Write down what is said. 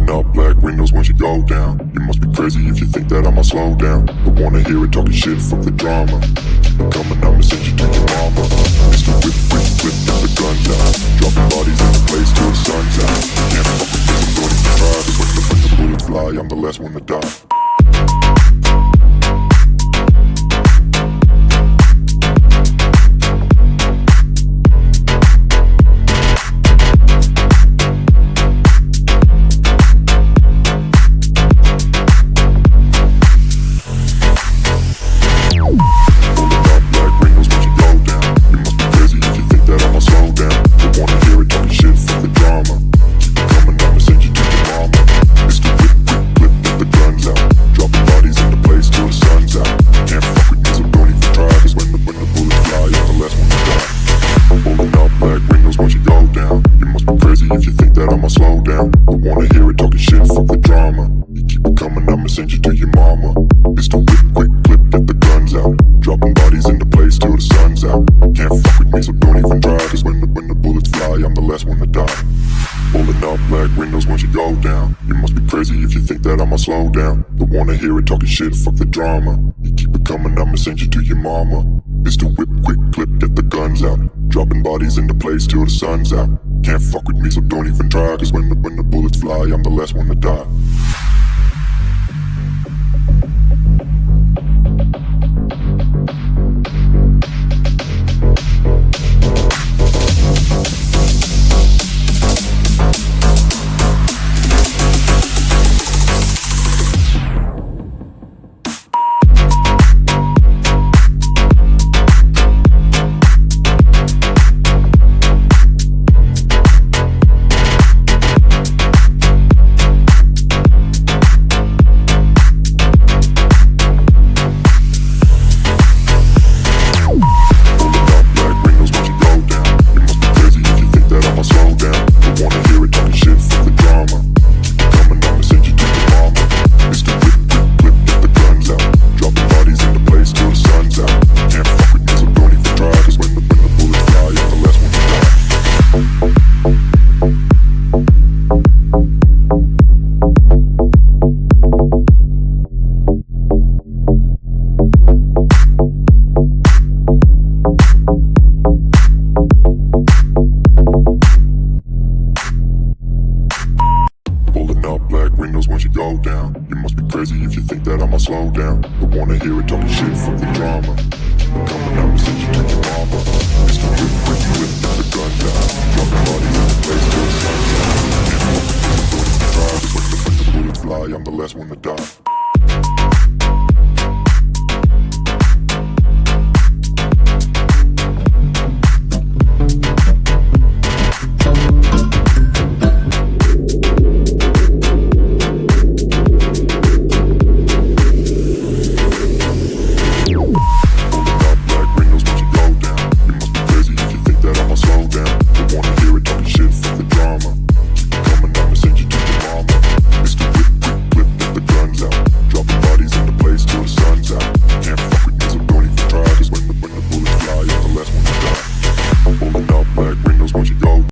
Rolling up black windows once you go down. You must be crazy if you think that I'ma slow down. Don't wanna hear it talking shit, fuck the drama. Keep it coming, I'ma send you to your mama. Mr. Whip, whip, whip, get the guns out. Dropping bodies in the place till the sun's out. Can't fuck with this, I'm going to try. Cause when the bullets fly, I'm the last one to die. If you think that I'ma slow down, don't wanna hear it talking shit, fuck the drama. You keep it coming, I'ma send you to your mama. Mr. Whip, quick clip, get the guns out. Dropping bodies into place till the sun's out. Can't fuck with me, so don't even try. Cause when the bullets fly, I'm the last one to die. Pulling up black windows once you go down. You must be crazy if you think that I'ma slow down. Don't wanna hear it talking shit, fuck the drama. You keep it coming, I'ma send you to your mama. Mr. Whip, quick clip, get the guns out. Dropping bodies into place till the sun's out. Can't fuck with me, so don't even try. Cause when the bullets fly, I'm the last one to die. Once you go down, you must be crazy if you think that I'ma slow down. Don't wanna hear it talking shit, fuck the drama. Keep it coming, I'ma send you to your mama. Mr. Whip, quick whip, get the guns out. Dropping bodies in the place till the sun's out. Can't fuck with me, so don't even try. Cause when the bullets fly, I'm the last one to die.